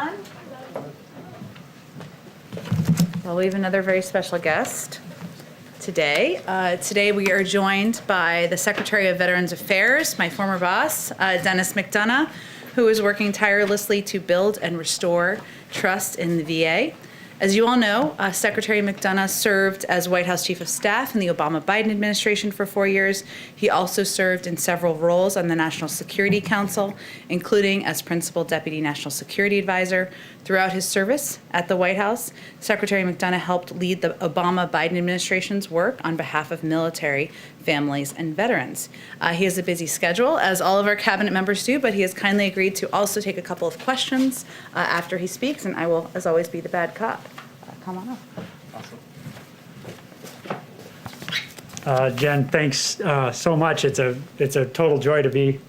everyone. Well, we have another very special guest today. Today we are joined by the Secretary of Veterans Affairs, my former boss, Denis McDonough, who is working tirelessly to build and restore trust in the VA. As you all know, Secretary McDonough served as White House Chief of Staff in the Obama-Biden administration for 4 years. He also served in several roles on the National Security Council, including as Principal Deputy National Security Advisor. Throughout his service at the White House, Secretary McDonough helped lead the Obama-Biden administration's work on behalf of military families and veterans. He has a busy schedule, as all of our cabinet members do, but he has kindly agreed to also take a couple of questions after he speaks, and I will, as always, be the bad cop. Come on up. Jen, thanks so much. It's a total joy to be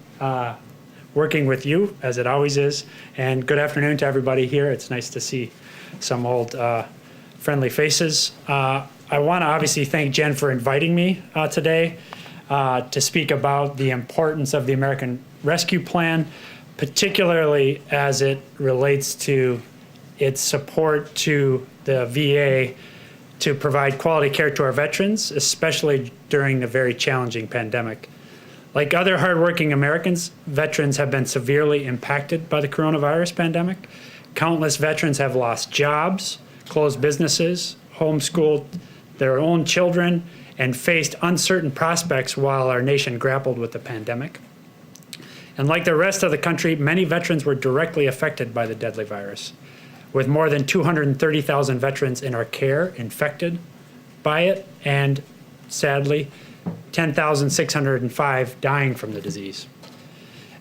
working with you, as it always is. And good afternoon to everybody here. It's nice to see some old friendly faces. I want to obviously thank Jen for inviting me today to speak about the importance of the American Rescue Plan, particularly as it relates to its support to the VA to provide quality care to our veterans, especially during the very challenging pandemic. Like other hardworking Americans, veterans have been severely impacted by the coronavirus pandemic. Countless veterans have lost jobs, closed businesses, homeschooled their own children, and faced uncertain prospects while our nation grappled with the pandemic. And like the rest of the country, many veterans were directly affected by the deadly virus, with more than 230,000 veterans in our care infected by it, and sadly, 10,605 dying from the disease.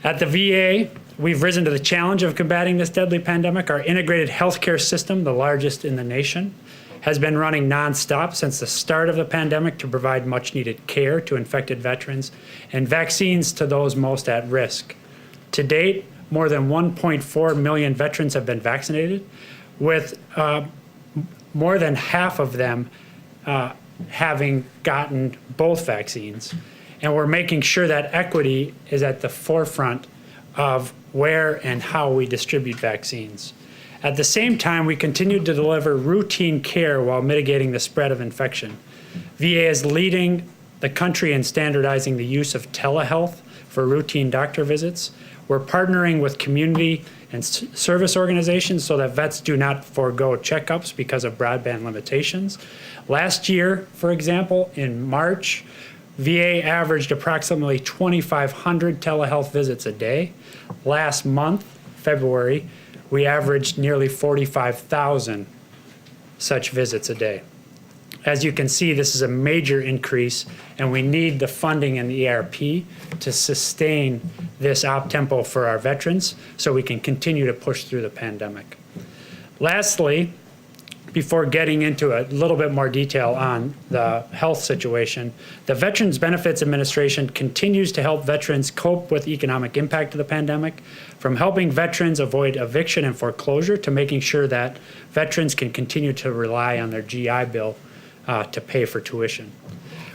At the VA, we've risen to the challenge of combating this deadly pandemic. Our integrated healthcare system, the largest in the nation, has been running nonstop since the start of the pandemic to provide much needed care to infected veterans and vaccines to those most at risk. To date, more than 1.4 million veterans have been vaccinated, with more than half of them having gotten both vaccines. And we're making sure that equity is at the forefront of where and how we distribute vaccines. At the same time, we continue to deliver routine care while mitigating the spread of infection. VA is leading the country in standardizing the use of telehealth for routine doctor visits. We're partnering with community and service organizations so that vets do not forego checkups because of broadband limitations. Last year, for example, in March, VA averaged approximately 2,500 telehealth visits a day. Last month, February, we averaged nearly 45,000 such visits a day. As you can see, this is a major increase, and we need the funding in the ERP to sustain this op-tempo for our veterans so we can continue to push through the pandemic. Lastly, before getting into a little bit more detail on the health situation, the Veterans Benefits Administration continues to help veterans cope with the economic impact of the pandemic, from helping veterans avoid eviction and foreclosure to making sure that veterans can continue to rely on their GI Bill to pay for tuition.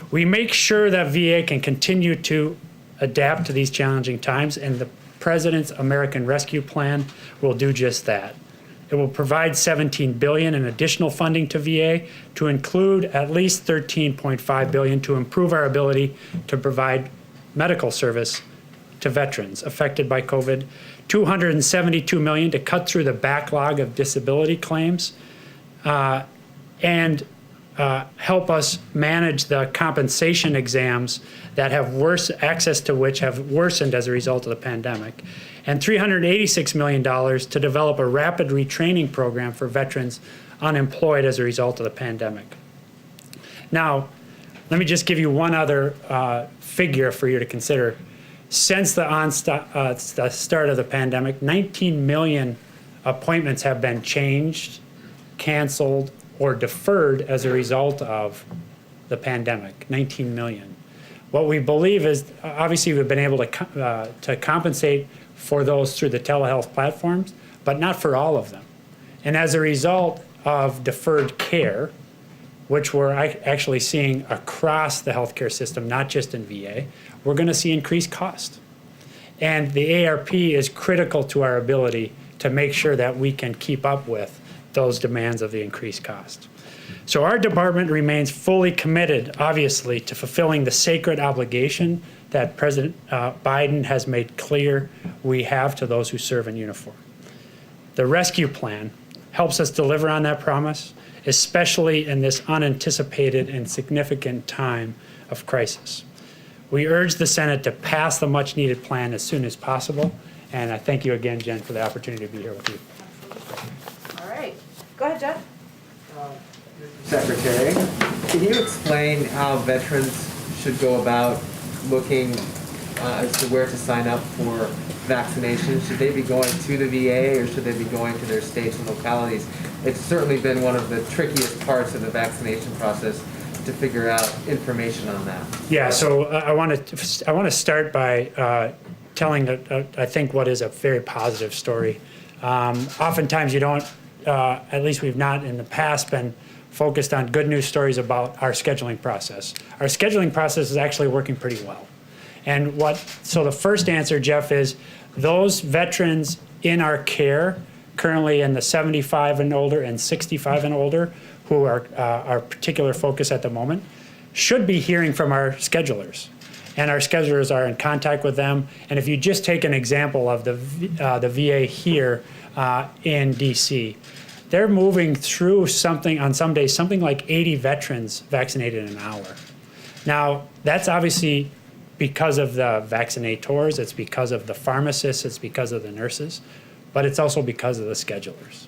We make sure that VA can continue to adapt to these challenging times, and the President's American Rescue Plan will do just that. It will provide $17 billion in additional funding to VA, to include at least $13.5 billion to improve our ability to provide medical service to veterans affected by COVID, $272 million to cut through the backlog of disability claims, and help us manage the compensation exams that have access to which have worsened as a result of the pandemic, and $386 million to develop a rapid retraining program for veterans unemployed as a result of the pandemic. Now, let me just give you one other figure for you to consider. Since the start of the pandemic, 19 million appointments have been changed, canceled, or deferred as a result of the pandemic. 19 million. What we believe is, obviously, we've been able to compensate for those through the telehealth platforms, but not for all of them. And as a result of deferred care, which we're actually seeing across the healthcare system, not just in VA, we're going to see increased cost. And the ARP is critical to our ability to make sure that we can keep up with those demands of the increased cost. So our department remains fully committed, obviously, to fulfilling the sacred obligation that President Biden has made clear we have to those who serve in uniform. The rescue plan helps us deliver on that promise, especially in this unanticipated and significant time of crisis. We urge the Senate to pass the much-needed plan as soon as possible, and I thank you again, Jen, for the opportunity to be here with you. All right. Go ahead, Jeff. Secretary, can you explain how veterans should go about looking as to where to sign up for vaccination? Should they be going to the VA or should they be going to their states and localities? It's certainly been one of the trickiest parts of the vaccination process to figure out information on that. Yeah, so I want to start by telling I think what is a very positive story. Oftentimes you don't, at least we've not in the past been focused on good news stories about our scheduling process. Our scheduling process is actually working pretty well. And so the first answer, Jeff, is those veterans in our care, currently in the 75 and older and 65 and older, who are our particular focus at the moment, should be hearing from our schedulers. And our schedulers are in contact with them. And if you just take an example of the VA here in DC, they're moving through on some days, something like 80 veterans vaccinated in an hour. Now, that's obviously because of the vaccinators, it's because of the pharmacists, it's because of the nurses, but it's also because of the schedulers.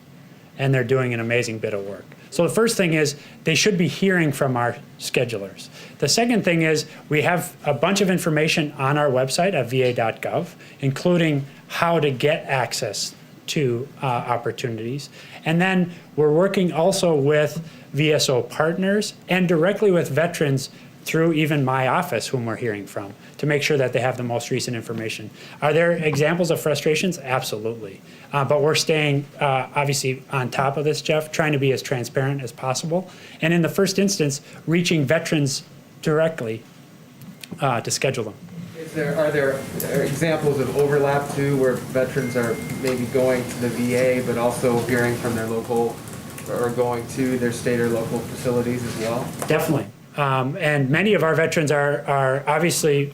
And they're doing an amazing bit of work. So the first thing is they should be hearing from our schedulers. The second thing is we have a bunch of information on our website at va.gov, including how to get access to opportunities. And then we're working also with VSO partners and directly with veterans through even my office, whom we're hearing from, to make sure that they have the most recent information. Are there examples of frustrations? Absolutely. But we're staying obviously on top of this, Jeff, trying to be as transparent as possible. And in the first instance, reaching veterans directly to schedule them. Are there examples of overlap too, where veterans are maybe going to the VA, but also hearing from their local, or going to their state or local facilities as well? Definitely. And many of our veterans are obviously,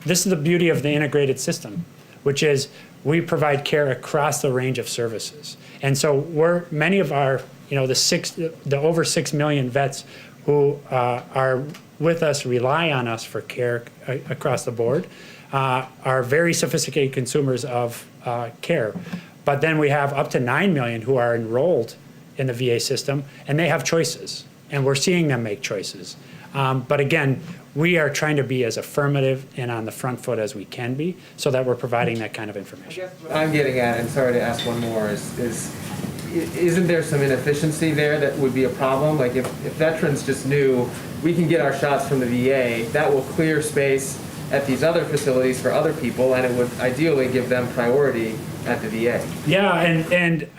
this is the beauty of the integrated system, which is we provide care across the range of services. And so many of our, the over 6 million vets who are with us, rely on us for care across the board, are very sophisticated consumers of care. But then we have up to 9 million who are enrolled in the VA system, and they have choices, and we're seeing them make choices. But again, we are trying to be as affirmative and on the front foot as we can be so that we're providing that kind of information. I guess what I'm getting at, and sorry to ask one more, isn't there some inefficiency there that would be a problem? Like if veterans just knew we can get our shots from the VA, that will clear space at these other facilities for other people, and it would ideally give them priority at the VA. Yeah, and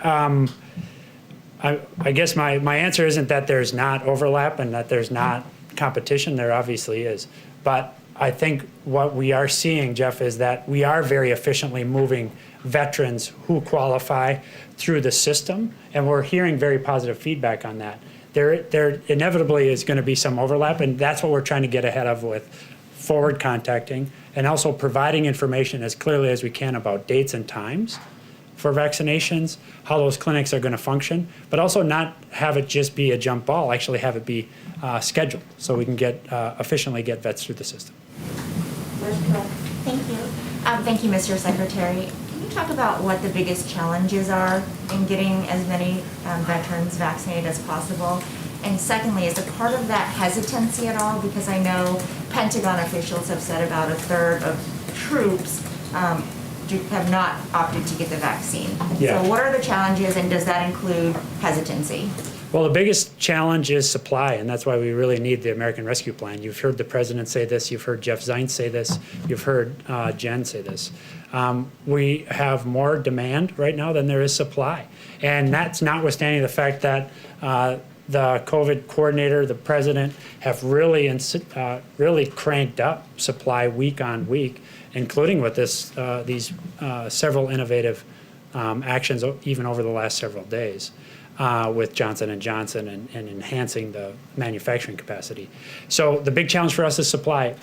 I guess my answer isn't that there's not overlap and that there's not competition. There obviously is. But I think what we are seeing, Jeff, is that we are very efficiently moving veterans who qualify through the system, and we're hearing very positive feedback on that. There inevitably is going to be some overlap, and that's what we're trying to get ahead of with forward contacting and also providing information as clearly as we can about dates and times for vaccinations, how those clinics are going to function, but also not have it just be a jump ball, actually have it be scheduled so we can efficiently get vets through the system. Thank you. Thank you, Mr. Secretary. Can you talk about what the biggest challenges are in getting as many veterans vaccinated as possible? And secondly, is a part of that hesitancy at all? Because I know Pentagon officials have said about a third of troops have not opted to get the vaccine. Yeah. So what are the challenges, and does that include hesitancy? Well, the biggest challenge is supply, and that's why we really need the American Rescue Plan. You've heard the president say this, you've heard Jeff Zients say this, you've heard Jen say this. We have more demand right now than there is supply. And that's notwithstanding the fact that the COVID coordinator, the president, have really cranked up supply week on week, including with these several innovative actions even over the last several days with Johnson & Johnson and enhancing the manufacturing capacity. So the big challenge for us is supply.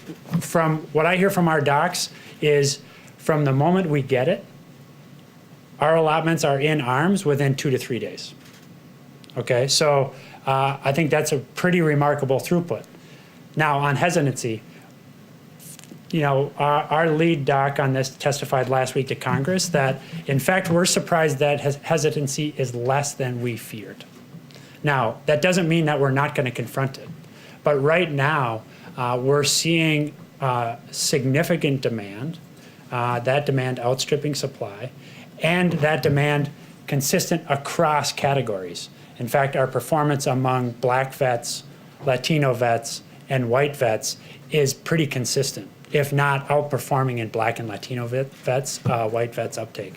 From what I hear from our docs is from the moment we get it, our allotments are in arms within 2 to 3 days. Okay, so I think that's a pretty remarkable throughput. Now on hesitancy, you know, our lead doc on this testified last week to Congress that, in fact, we're surprised that hesitancy is less than we feared. Now, that doesn't mean that we're not going to confront it. But right now, we're seeing significant demand, that demand outstripping supply, and that demand consistent across categories. In fact, our performance among Black vets, Latino vets, and white vets is pretty consistent, if not outperforming in Black and Latino vets, white vets uptake.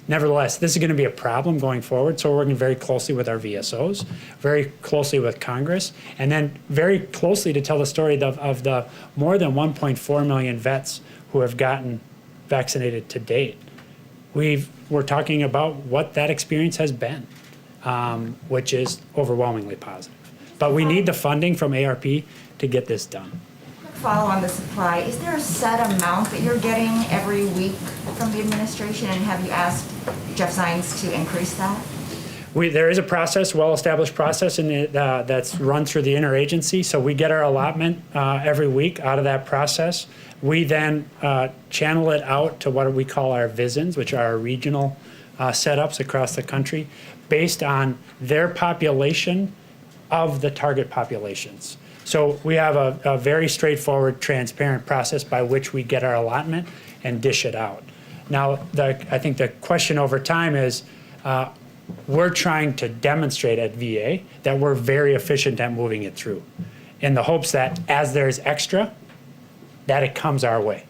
Nevertheless, this is going to be a problem going forward, so we're working very closely with our VSOs, very closely with Congress, and then very closely to tell the story of the more than 1.4 million vets who have gotten vaccinated to date. We're talking about what that experience has been, which is overwhelmingly positive. But we need the funding from ARP to get this done. Follow on the supply. Is there a set amount that you're getting every week from the administration, and have you asked Jeff Zients to increase that? There is a process, well-established process, that's run through the interagency. So we get our allotment every week out of that process. We then channel it out to what we call our VISNs, which are our regional setups across the country, based on their population of the target populations. So we have a very straightforward, transparent process by which we get our allotment and dish it out. Now, I think the question over time is, we're trying to demonstrate at VA that we're very efficient at moving it through, in the hopes that as there's extra, that it comes our way.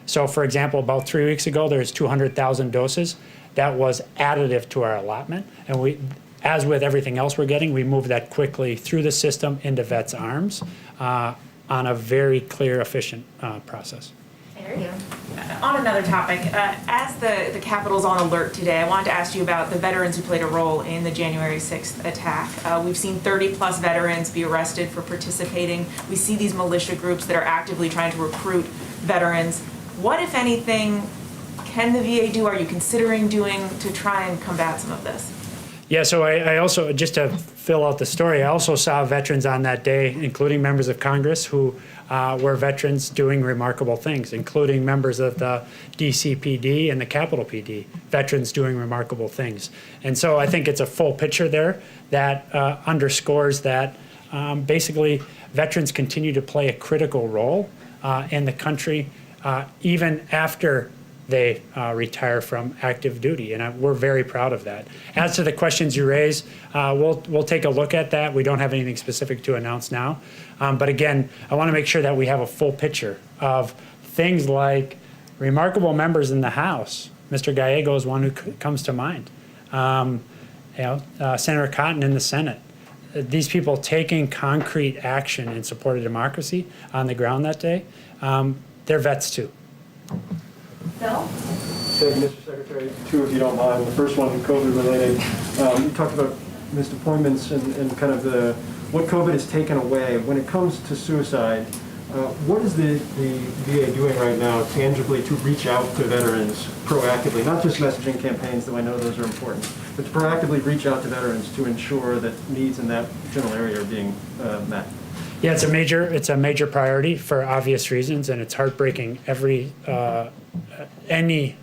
So for example, about 3 weeks ago, there's 200,000 doses. That was additive to our allotment. And we, as with everything else we're getting, we move that quickly through the system into vets' arms on a very clear, efficient process. Thank you. On another topic, as the Capitol's on alert today, I wanted to ask you about the veterans who played a role in the January 6th attack. We've seen 30 plus veterans be arrested for participating. We see these militia groups that are actively trying to recruit veterans. What, if anything, can the VA do? Are you considering doing to try and combat some of this? Yeah, so I also, just to fill out the story, I also saw veterans on that day, including members of Congress who were veterans doing remarkable things, including members of the DCPD and the Capitol PD, veterans doing remarkable things. And so I think it's a full picture there that underscores that basically veterans continue to play a critical role in the country even after they retire from active duty, and we're very proud of that. As to the questions you raise, we'll take a look at that. We don't have anything specific to announce now, but again, I want to make sure that we have a full picture of things like remarkable members in the House. Mr. Gallego is one who comes to mind. Senator Cotton in the Senate. These people taking concrete action in support of democracy on the ground that day, they're vets too. Bill? Thank you, Mr. Secretary. Two, if you don't mind. The first one, COVID related. You talked about missed appointments and kind of what COVID has taken away. When it comes to suicide, what is the VA doing right now tangibly to reach out to veterans proactively? Not just messaging campaigns, though I know those are important, but to proactively reach out to veterans to ensure that needs in that general area are being met. Yeah, it's a major priority for obvious reasons, and it's heartbreaking. Any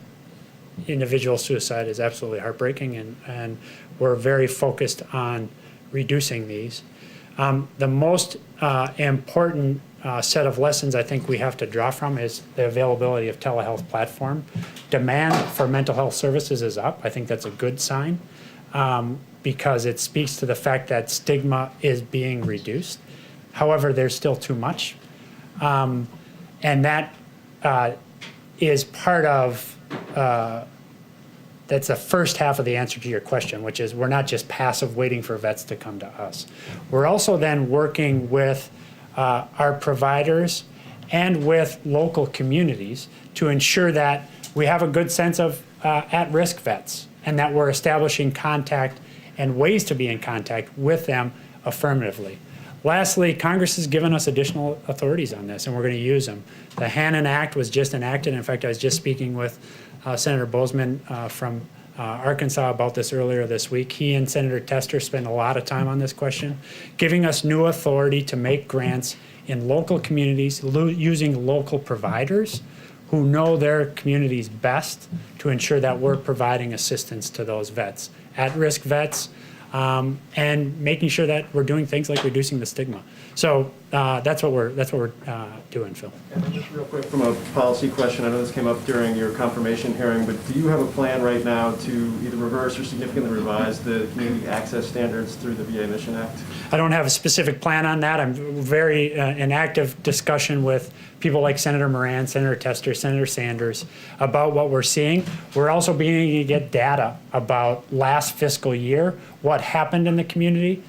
individual suicide is absolutely heartbreaking, and we're very focused on reducing these. The most important set of lessons I think we have to draw from is the availability of telehealth platform. Demand for mental health services is up. I think that's a good sign because it speaks to the fact that stigma is being reduced. However, there's still too much. And that is part of, that's the first half of the answer to your question, which is we're not just passive waiting for vets to come to us. We're also then working with our providers and with local communities to ensure that we have a good sense of at-risk vets and that we're establishing contact and ways to be in contact with them affirmatively. Lastly, Congress has given us additional authorities on this, and we're going to use them. The Hannon Act was just enacted. In fact, I was just speaking with Senator Bozeman from Arkansas about this earlier this week. He and Senator Tester spent a lot of time on this question, giving us new authority to make grants in local communities using local providers who know their communities best to ensure that we're providing assistance to those vets, at-risk vets, and making sure that we're doing things like reducing the stigma. So that's what we're doing, Phil. And then just real quick from a policy question, I know this came up during your confirmation hearing, but do you have a plan right now to either reverse or significantly revise the community access standards through the VA Mission Act? I don't have a specific plan on that. I'm very in active discussion with people like Senator Moran, Senator Tester, Senator Sanders about what we're seeing. We're also beginning to get data about last fiscal year, what happened in the community.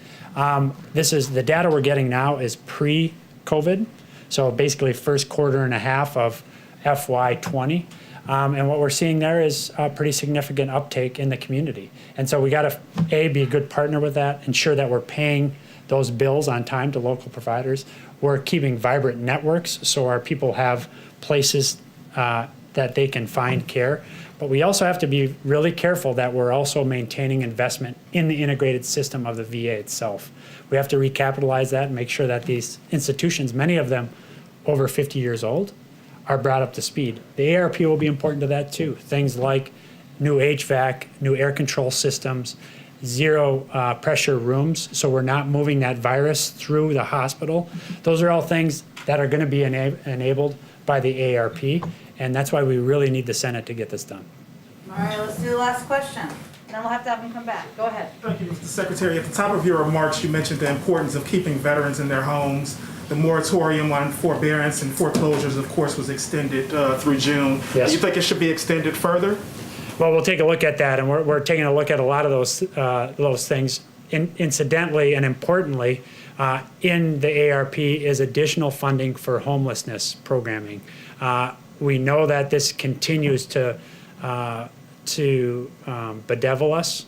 This is the data we're getting now is pre-COVID, so basically first quarter and a half of FY20. And what we're seeing there is a pretty significant uptake in the community. And so we got to, A, be a good partner with that, ensure that we're paying those bills on time to local providers. We're keeping vibrant networks so our people have places that they can find care. But we also have to be really careful that we're also maintaining investment in the integrated system of the VA itself. We have to recapitalize that and make sure that these institutions, many of them over 50 years old, are brought up to speed. The ARP will be important to that too. Things like new HVAC, new air control systems, zero pressure rooms, so we're not moving that virus through the hospital. Those are all things that are going to be enabled by the ARP, and that's why we really need the Senate to get this done. All right, let's do the last question. Then we'll have to have them come back. Go ahead. Thank you, Mr. Secretary. At the top of your remarks, you mentioned the importance of keeping veterans in their homes. The moratorium on forbearance and foreclosures, of course, was extended through June. Yes. Do you think it should be extended further? Well, we'll take a look at that, and we're taking a look at a lot of those things. Incidentally and importantly, in the ARP is additional funding for homelessness programming. We know that this continues to bedevil us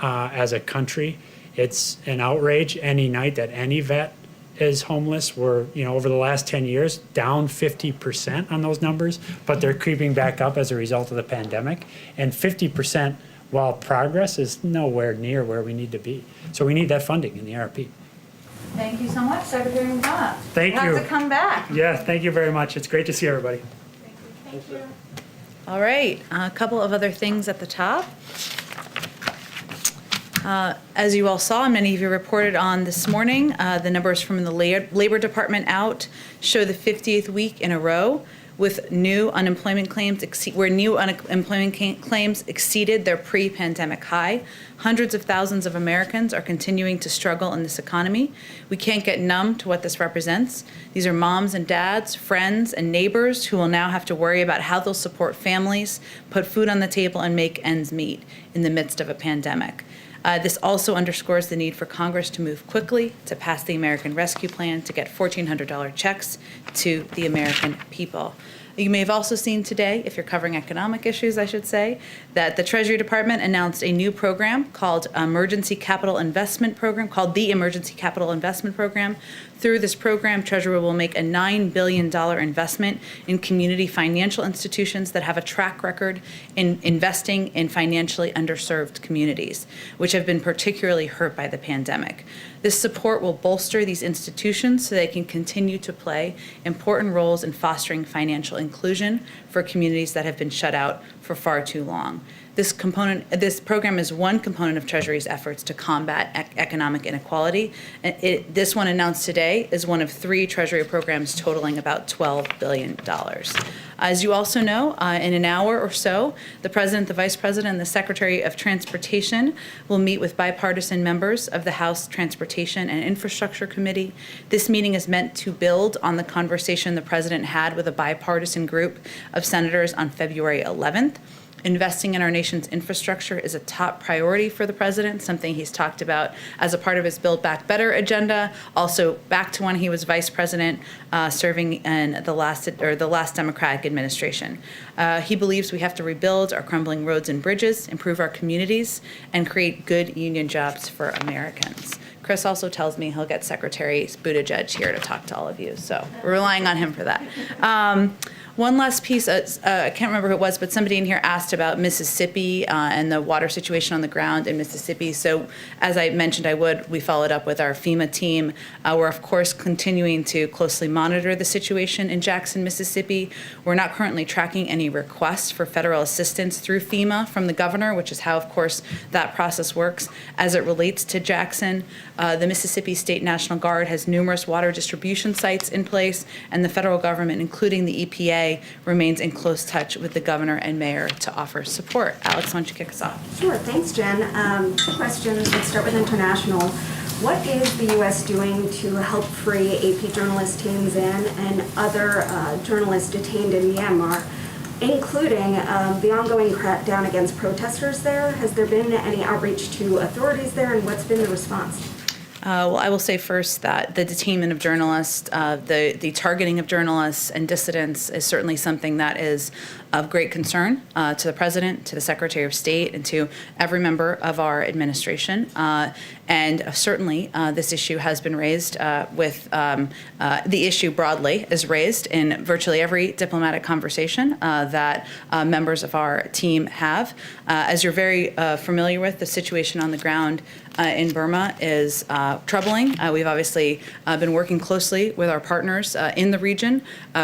as a country. It's an outrage any night that any vet is homeless. We're, over the last 10 years, down 50% on those numbers, but they're creeping back up as a result of the pandemic. And 50%, while progress, is nowhere near where we need to be. So we need that funding in the ARP. Thank you so much, Secretary McDonough. Thank You'll you. have to come back. Yeah, thank you very much. It's great to see everybody. Thank you. All right, a couple of other things at the top. As you all saw, and many of you reported on this morning, the numbers from the Labor Department out show the 50th week in a row with new unemployment claims claims exceeded their pre-pandemic high. Hundreds of thousands of Americans are continuing to struggle in this economy. We can't get numb to what this represents. These are moms and dads, friends and neighbors who will now have to worry about how they'll support families, put food on the table, and make ends meet in the midst of a pandemic. This also underscores the need for Congress to move quickly to pass the American Rescue Plan to get $1,400 checks to the American people. You may have also seen today, if you're covering economic issues, I should say, that the Treasury Department announced a new program called the Emergency Capital Investment Program. Through this program, Treasury will make a $9 billion investment in community financial institutions that have a track record in investing in financially underserved communities, which have been particularly hurt by the pandemic. This support will bolster these institutions so they can continue to play important roles in fostering financial inclusion for communities that have been shut out for far too long. This program is one component of Treasury's efforts to combat economic inequality. This one announced today is one of 3 Treasury programs totaling about $12 billion. As you also know, in an hour or so, the President, the Vice President, and the Secretary of Transportation will meet with bipartisan members of the House Transportation and Infrastructure Committee. This meeting is meant to build on the conversation the President had with a bipartisan group of senators on February 11th. Investing in our nation's infrastructure is a top priority for the president, something he's talked about as a part of his Build Back Better agenda, also back to when he was vice president, serving in the last Democratic administration. He believes we have to rebuild our crumbling roads and bridges, improve our communities, and create good union jobs for Americans. Chris also tells me he'll get Secretary Buttigieg here to talk to all of you, so we're relying on him for that. One last piece, I can't remember who it was, but somebody in here asked about Mississippi and the water situation on the ground in Mississippi. So as I mentioned we followed up with our FEMA team. We're of course continuing to closely monitor the situation in Jackson, Mississippi. We're not currently tracking any requests for federal assistance through FEMA from the governor, which is how of course that process works as it relates to Jackson. The Mississippi State National Guard has numerous water distribution sites in place, and the federal government, including the EPA, remains in close touch with the governor and mayor to offer support. Alex, why don't you kick us off? Sure, thanks, Jen. Two questions. Let's start with international. What is the U.S. doing to help free AP journalist Tien Tsin and other journalists detained in Myanmar, including the ongoing crackdown against protesters there? Has there been any outreach to authorities there, and what's been the response? Well, I will say first that the detainment of journalists, the targeting of journalists and dissidents is certainly something that is of great concern to the President, to the Secretary of State, and to every member of our administration. And certainly this issue has been raised with the issue broadly is raised in virtually every diplomatic conversation that members of our team have. As you're very familiar with, the situation on the ground in Burma is troubling. We've obviously been working closely with our partners in the region.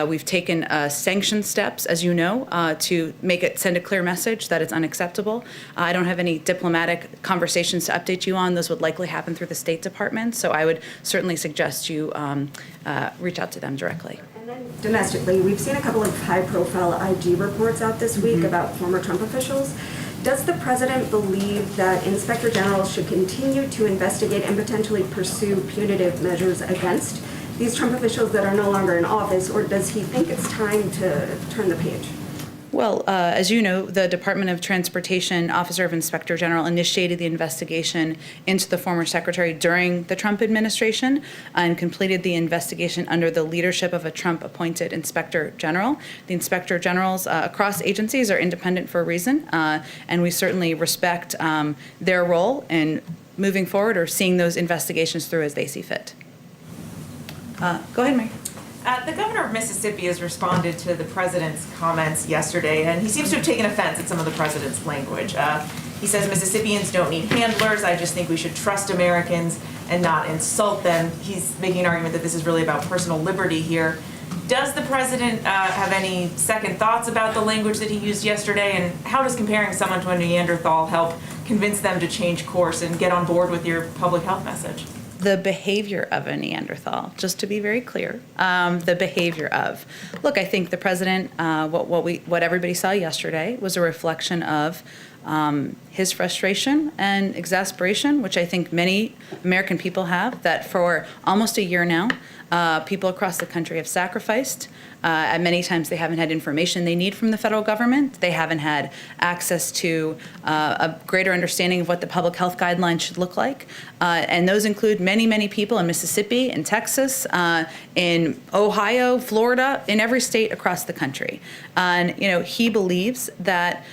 We've taken sanction steps, as you know, to send a clear message that it's unacceptable. I don't have any diplomatic conversations to update you on. Those would likely happen through the State Department, so I would certainly suggest you reach out to them directly. And then domestically, we've seen a couple of high-profile IG reports out this week about former Trump officials. Does the president believe that inspector generals should continue to investigate and potentially pursue punitive measures against these Trump officials that are no longer in office, or does he think it's time to turn the page? Well, as you know, the Department of Transportation Officer of Inspector General initiated the investigation into the former secretary during the Trump administration and completed the investigation under the leadership of a Trump-appointed Inspector General. The Inspector Generals across agencies are independent for a reason, and we certainly respect their role in moving forward or seeing those investigations through as they see fit. Go ahead, Mary. The governor of Mississippi has responded to the president's comments yesterday, and he seems to have taken offense at some of the president's language. He says Mississippians don't need handlers. I just think we should trust Americans and not insult them. He's making an argument that this is really about personal liberty here. Does the president have any second thoughts about the language that he used yesterday, and how does comparing someone to a Neanderthal help convince them to change course and get on board with your public health message? The behavior of a Neanderthal, just to be very clear, the behavior of. Look, I think the president, what everybody saw yesterday was a reflection of his frustration and exasperation, which I think many American people have, that for almost a year now, people across the country have sacrificed. And many times they haven't had information they need from the federal government. They haven't had access to a greater understanding of what the public health guidelines should look like. And those include many, many people in Mississippi, in Texas, in Ohio, Florida, in every state across the country. And, he believes that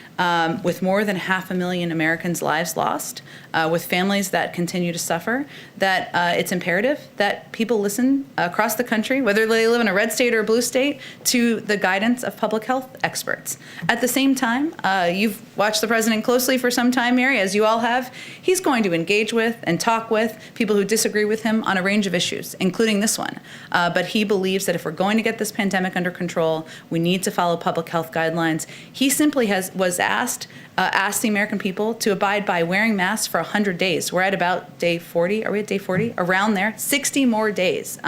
with more than 500,000 Americans' lives lost, with families that continue to suffer, that it's imperative that people listen across the country, whether they live in a red state or a blue state, to the guidance of public health experts. At the same time, you've watched the president closely for some time, Mary, as you all have. He's going to engage with and talk with people who disagree with him on a range of issues, including this one. But he believes that if we're going to get this pandemic under control, we need to follow public health guidelines. He simply was asked the American people to abide by wearing masks for 100 days. We're at about day 40. Are we at day 40? Around there. 60 more days.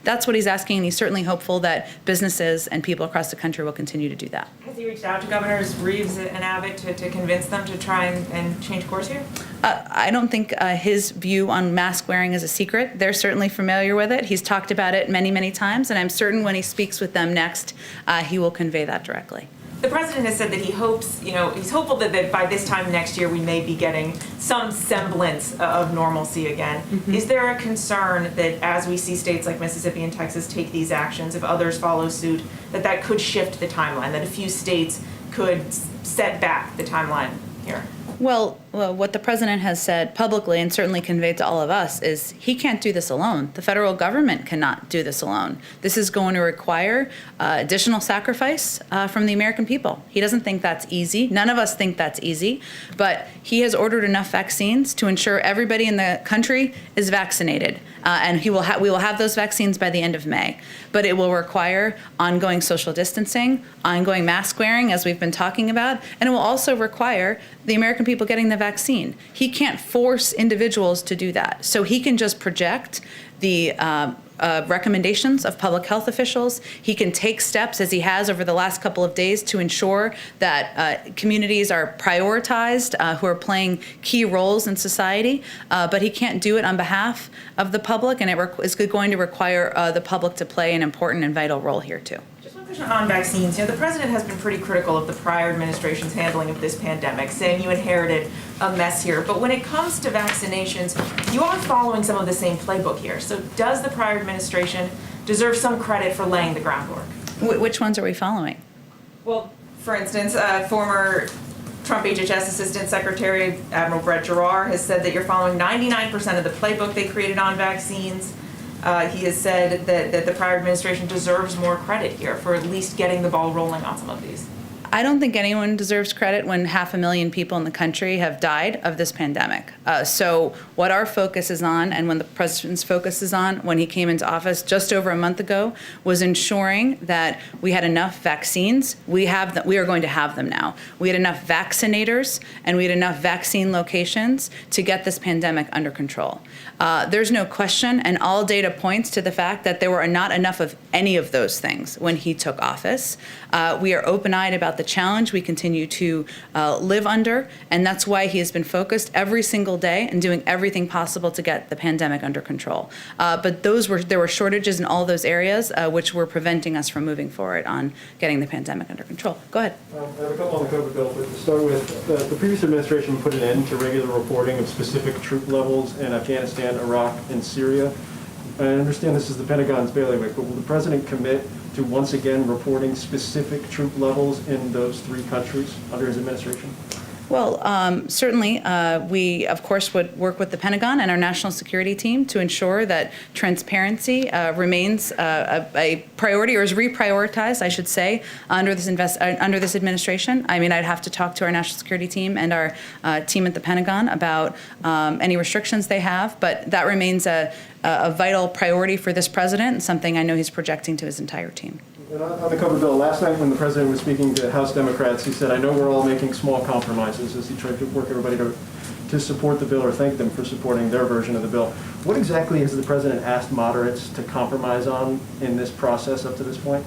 That's what he's asking, and he's certainly hopeful that businesses and people across the country will continue to do that. Has he reached out to Governors Reeves and Abbott to convince them to try and change course here? I don't think his view on mask wearing is a secret. They're certainly familiar with it. He's talked about it many, many times, and I'm certain when he speaks with them next, he will convey that directly. The president has said that he hopes, he's hopeful that by this time next year, we may be getting some semblance of normalcy again. Is there a concern that as we see states like Mississippi and Texas take these actions, if others follow suit, that could shift the timeline, that a few states could set back the timeline here? Well, what the president has said publicly and certainly conveyed to all of us is he can't do this alone. The federal government cannot do this alone. This is going to require additional sacrifice from the American people. He doesn't think that's easy. None of us think that's easy, but he has ordered enough vaccines to ensure everybody in the country is vaccinated. And we will have those vaccines by the end of May. But it will require ongoing social distancing, ongoing mask wearing, as we've been talking about, and it will also require the American people getting the vaccine. He can't force individuals to do that. So he can just project the recommendations of public health officials. He can take steps, as he has over the last couple of days, to ensure that communities are prioritized who are playing key roles in society. But he can't do it on behalf of the public, and it is going to require the public to play an important and vital role here too. Just one question on vaccines. The president has been pretty critical of the prior administration's handling of this pandemic, saying you inherited a mess here. But when it comes to vaccinations, you are following some of the same playbook here. So does the prior administration deserve some credit for laying the groundwork? Which ones are we following? Well, for instance, former Trump HHS Assistant Secretary Admiral Brett Giroir has said that you're following 99% of the playbook they created on vaccines. He has said that the prior administration deserves more credit here for at least getting the ball rolling on some of these. I don't think anyone deserves credit when 500,000 people in the country have died of this pandemic. So what our focus is on, and when the president's focus is on when he came into office just over a month ago, was ensuring that we had enough vaccines. We are going to have them now. We had enough vaccinators and we had enough vaccine locations to get this pandemic under control. There's no question, and all data points to the fact that there were not enough of any of those things when he took office. We are open-eyed about the challenge we continue to live under, and that's why he has been focused every single day and doing everything possible to get the pandemic under control. But there were shortages in all those areas which were preventing us from moving forward on getting the pandemic under control. Go ahead. I have a couple on the COVID bill, but to start with, the previous administration put an end to regular reporting of specific troop levels in Afghanistan, Iraq, and Syria. I understand this is the Pentagon's bailiwick, but will the president commit to once again reporting specific troop levels in those three countries under his administration? Well, certainly, we, of course, would work with the Pentagon and our national security team to ensure that transparency remains a priority, or is reprioritized, I should say, under this administration. I mean, I'd have to talk to our national security team and our team at the Pentagon about any restrictions they have, but that remains a vital priority for this president, and something I know he's projecting to his entire team. And on the COVID bill, last night when the president was speaking to House Democrats, he said, I know we're all making small compromises, as he tried to work everybody to support the bill or thank them for supporting their version of the bill. What exactly has the president asked moderates to compromise on in this process up to this point?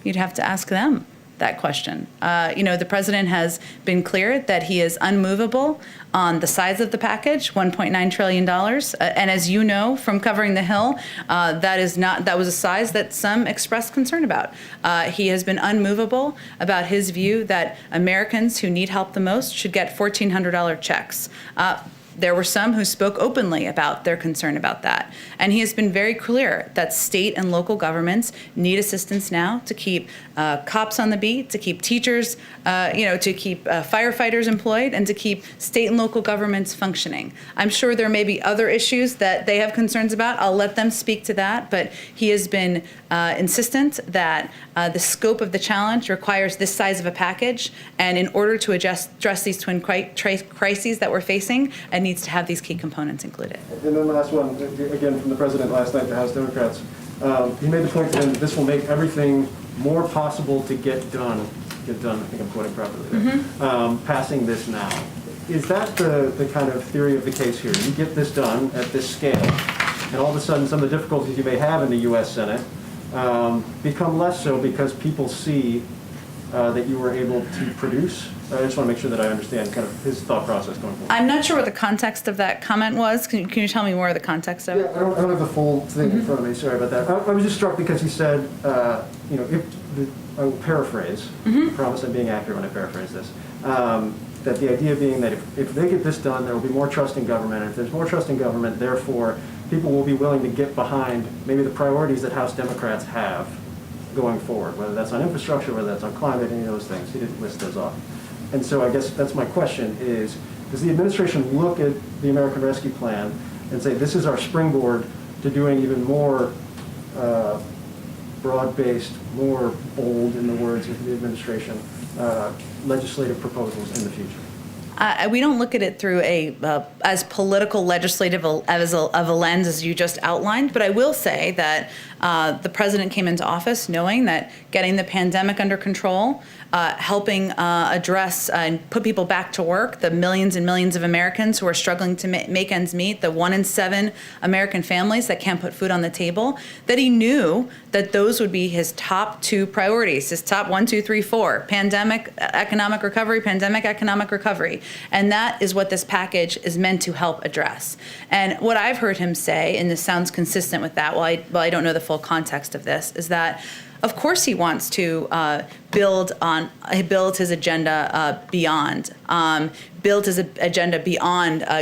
You'd have to ask them that question. The president has been clear that he is unmovable on the size of the package, $1.9 trillion. And as you know from covering the Hill, that was a size that some expressed concern about. He has been unmovable about his view that Americans who need help the most should get $1,400 checks. There were some who spoke openly about their concern about that. And he has been very clear that state and local governments need assistance now to keep cops on the beat, to keep teachers, to keep firefighters employed, and to keep state and local governments functioning. I'm sure there may be other issues that they have concerns about. I'll let them speak to that. But he has been insistent that the scope of the challenge requires this size of a package. And in order to address these twin crises that we're facing, it needs to have these key components included. And then the last one, again, from the president last night to House Democrats. He made the point to them that this will make everything more possible to get done. I think I'm quoting properly there. Passing this now. Is that the kind of theory of the case here? You get this done at this scale, and all of a sudden some of the difficulties you may have in the U.S. Senate become less so because people see that you were able to produce? I just want to make sure that I understand kind of his thought process going forward. I'm not sure what the context of that comment was. Can you tell me more of the context of it? Yeah, I don't have the full thing in front of me. Sorry about that. I was just struck because he said, if I will paraphrase, I promise I'm being accurate when I paraphrase this, that the idea being that if they get this done, there will be more trust in government, and if there's more trust in government, therefore, people will be willing to get behind maybe the priorities that House Democrats have going forward, whether that's on infrastructure, whether that's on climate, any of those things. He didn't list those off. And so I guess that's my question is, does the administration look at the American Rescue Plan and say, this is our springboard to doing even more broad-based, more bold, in the words of the administration, legislative proposals in the future? We don't look at it through as political legislative of a lens as you just outlined, but I will say that the president came into office knowing that getting the pandemic under control, helping address and put people back to work, the millions and millions of Americans who are struggling to make ends meet, the 1 in 7 American families that can't put food on the table, that he knew that those would be his top 2 priorities, his top 1, 2, 3, 4, pandemic, economic recovery, pandemic, economic recovery. And that is what this package is meant to help address. And what I've heard him say, and this sounds consistent with that, while I don't know the full context of this, is that of course he wants to build his agenda beyond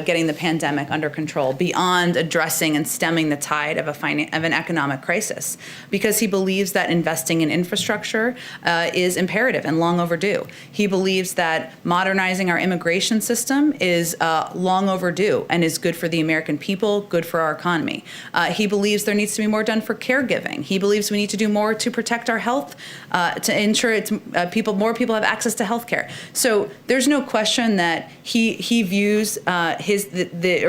getting the pandemic under control, beyond addressing and stemming the tide of an economic crisis, because he believes that investing in infrastructure is imperative and long overdue. He believes that modernizing our immigration system is long overdue and is good for the American people, good for our economy. He believes there needs to be more done for caregiving. He believes we need to do more to protect our health, to ensure more people have access to health care. So there's no question that he views the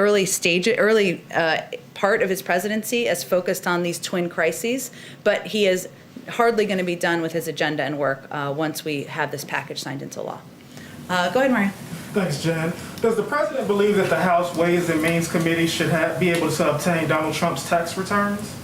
early part of his presidency as focused on these twin crises, but he is hardly going to be done with his agenda and work once we have this package signed into law. Go ahead, Maria. Thanks, Jen. Does the president believe that the House Ways and Means Committee should be able to obtain Donald Trump's tax returns?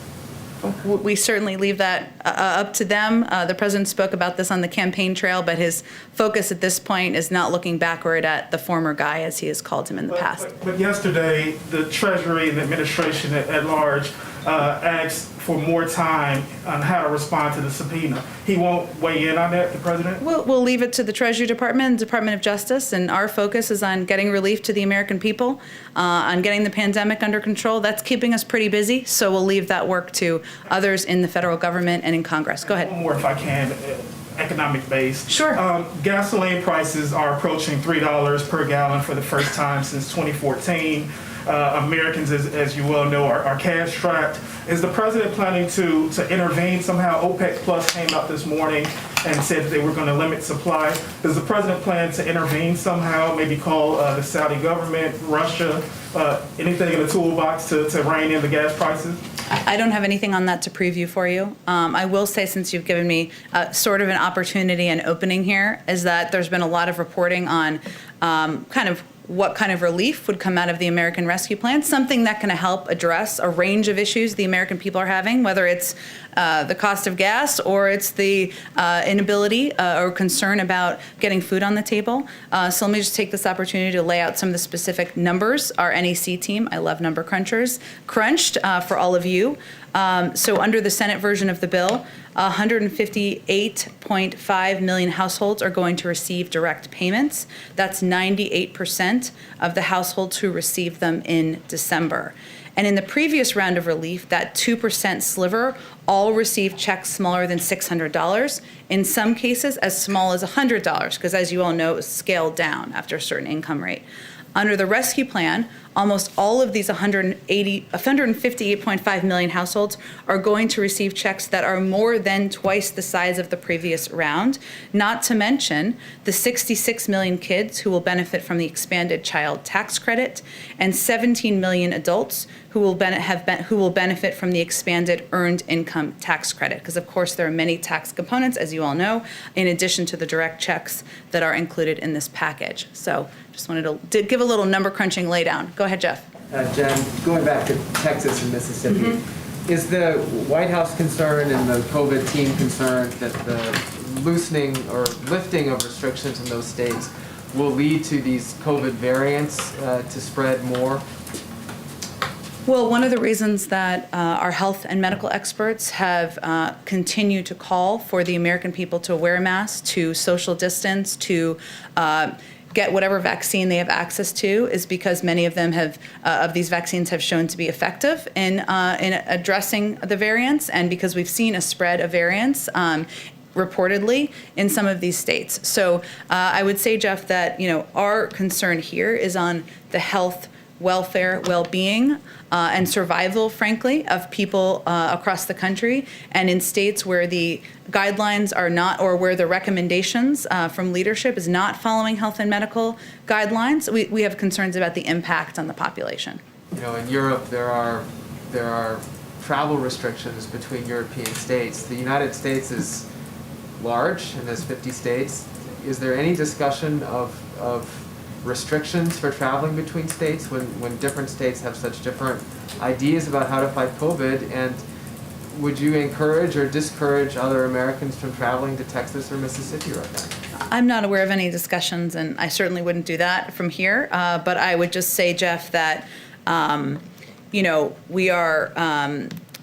We certainly leave that up to them. The president spoke about this on the campaign trail, but his focus at this point is not looking backward at the former guy, as he has called him in the past. But yesterday, the Treasury and the administration at large asked for more time on how to respond to the subpoena. He won't weigh in on that, the president? We'll leave it to the Treasury Department and Department of Justice, and our focus is on getting relief to the American people, on getting the pandemic under control. That's keeping us pretty busy, so we'll leave that work to others in the federal government and in Congress. Go ahead. One more, if I can, economic base. Sure. Gasoline prices are approaching $3 per gallon for the first time since 2014. Americans, as you well know, are cash strapped. Is the president planning to intervene somehow? OPEC Plus came out this morning and said that they were going to limit supply. Does the president plan to intervene somehow, maybe call the Saudi government, Russia, anything in the toolbox to rein in the gas prices? I don't have anything on that to preview for you. I will say, since you've given me sort of an opportunity and opening here, is that there's been a lot of reporting on what kind of relief would come out of the American Rescue Plan, something that can help address a range of issues the American people are having, whether it's the cost of gas or it's the inability or concern about getting food on the table. So let me just take this opportunity to lay out some of the specific numbers our NEC team, I love number crunchers, crunched for all of you. So under the Senate version of the bill, 158.5 million households are going to receive direct payments. That's 98% of the households who received them in December. And in the previous round of relief, that 2% sliver all received checks smaller than $600, in some cases as small as $100, because as you all know, it was scaled down after a certain income rate. Under the rescue plan, almost all of these 158.5 million households are going to receive checks that are more than twice the size of the previous round, not to mention the 66 million kids who will benefit from the expanded child tax credit and 17 million adults who will benefit from the expanded earned income tax credit. Because of course there are many tax components, as you all know, in addition to the direct checks that are included in this package. So just wanted to give a little number crunching laydown. Go ahead, Jeff. Jen, going back to Texas and Mississippi, is the White House concerned and the COVID team concerned that the loosening or lifting of restrictions in those states will lead to these COVID variants to spread more? Well, one of the reasons that our health and medical experts have continued to call for the American people to wear masks, to social distance, to get whatever vaccine they have access to, is because many of them of these vaccines have shown to be effective in addressing the variants, and because we've seen a spread of variants reportedly in some of these states. So I would say, Jeff, that our concern here is on the health, welfare, well-being, and survival, frankly, of people across the country, and in states where the guidelines are not, or where the recommendations from leadership is not following health and medical guidelines, we have concerns about the impact on the population. In Europe, there are travel restrictions between European states. The United States is large, and there's 50 states. Is there any discussion of restrictions for traveling between states when different states have such different ideas about how to fight COVID? And would you encourage or discourage other Americans from traveling to Texas or Mississippi right now? I'm not aware of any discussions, and I certainly wouldn't do that from here. But I would just say, Jeff, that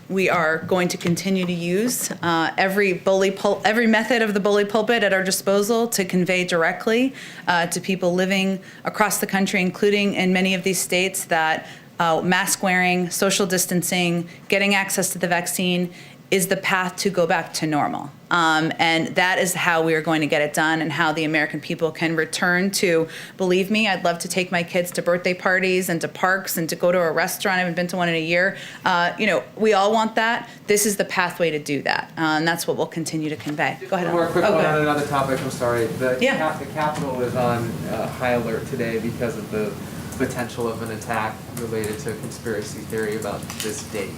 we are going to continue to use every method of the bully pulpit at our disposal to convey directly to people living across the country, including in many of these states, that mask wearing, social distancing, getting access to the vaccine is the path to go back to normal. And that is how we are going to get it done, and how the American people can return to, believe me, I'd love to take my kids to birthday parties and to parks and to go to a restaurant. I haven't been to one in a year. We all want that. This is the pathway to do that. And that's what we'll continue to convey. Go ahead. One more quick one on another topic, I'm sorry. The Capitol is on high alert today because of the potential of an attack related to a conspiracy theory about this date.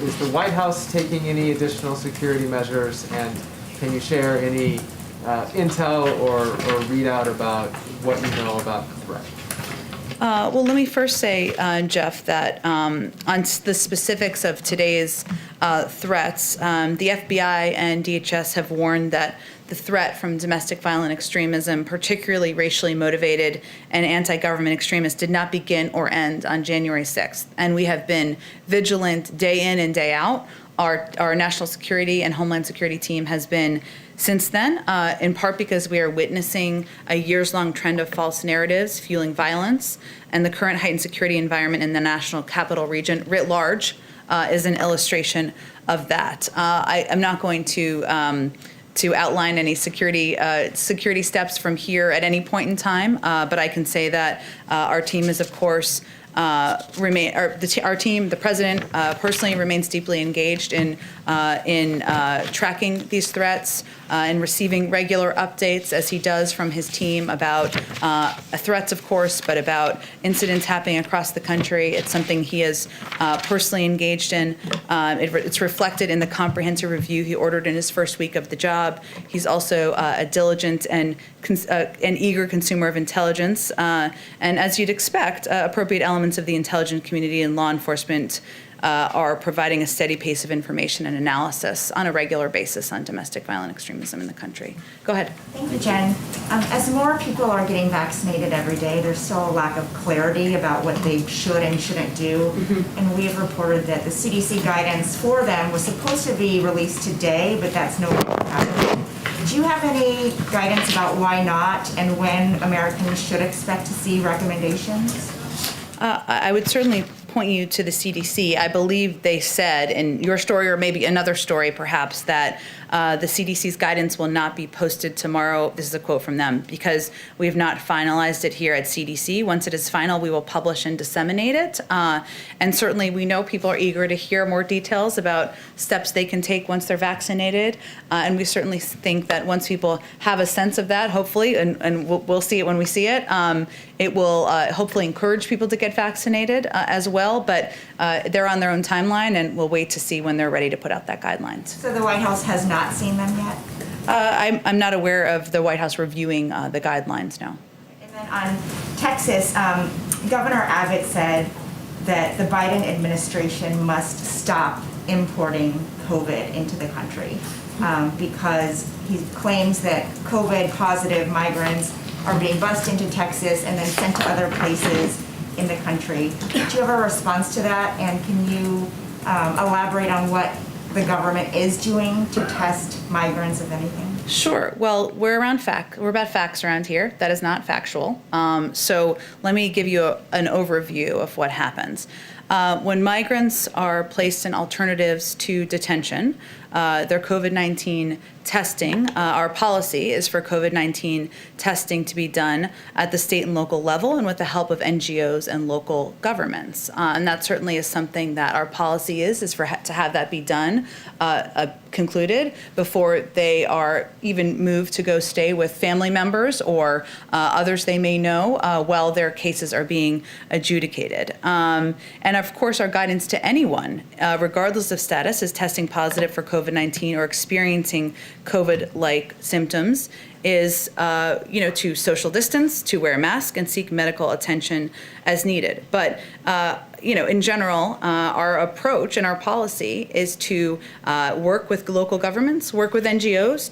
Is the White House taking any additional security measures, and can you share any intel or readout about what you know about the threat? Well, let me first say, Jeff, that on the specifics of today's threats, the FBI and DHS have warned that the threat from domestic violent extremism, particularly racially motivated and anti-government extremists, did not begin or end on January 6th. And we have been vigilant day in and day out. Our national security and homeland security team has been since then, in part because we are witnessing a years-long trend of false narratives fueling violence, and the current heightened security environment in the national capital region writ large is an illustration of that. I'm not going to outline any security steps from here at any point in time, but I can say that our team is, of course, our team, the president personally remains deeply engaged in tracking these threats and receiving regular updates, as he does from his team, about threats, of course, but about incidents happening across the country. It's something he is personally engaged in. It's reflected in the comprehensive review he ordered in his first week of the job. He's also a diligent and eager consumer of intelligence, and as you'd expect, appropriate elements of the intelligence community and law enforcement are providing a steady pace of information and analysis on a regular basis on domestic violent extremism in the country. Go ahead. Thank you, Jen. As more people are getting vaccinated every day, there's still a lack of clarity about what they should and shouldn't do. And we have reported that the CDC guidance for them was supposed to be released today, but that's no longer happening. Do you have any guidance about why not, and when Americans should expect to see recommendations? I would certainly point you to the CDC. I believe they said in your story, or maybe another story perhaps, that the CDC's guidance will not be posted tomorrow. This is a quote from them, because we have not finalized it here at CDC. Once it is final, we will publish and disseminate it. And certainly we know people are eager to hear more details about steps they can take once they're vaccinated. And we certainly think that once people have a sense of that, hopefully, and we'll see it when we see it, it will hopefully encourage people to get vaccinated as well. But they're on their own timeline, and we'll wait to see when they're ready to put out that guidelines. So the White House has not seen them yet? I'm not aware of the White House reviewing the guidelines, no. And then on Texas, Governor Abbott said that the Biden administration must stop importing COVID into the country because he claims that COVID positive migrants are being bused into Texas and then sent to other places in the country. Do you have a response to that? And can you elaborate on what the government is doing to test migrants, if anything? Sure. Well, we're about facts around here. That is not factual. So let me give you an overview of what happens. When migrants are placed in alternatives to detention, their COVID-19 testing, our policy is for COVID-19 testing to be done at the state and local level and with the help of NGOs and local governments. And that certainly is something that our policy is to have that be done, concluded before they are even moved to go stay with family members or others they may know while their cases are being adjudicated. And of course, our guidance to anyone, regardless of status, is testing positive for COVID-19 or experiencing COVID-like symptoms is, to social distance, to wear a mask, and seek medical attention as needed. But, in general, our approach and our policy is to work with local governments, work with NGOs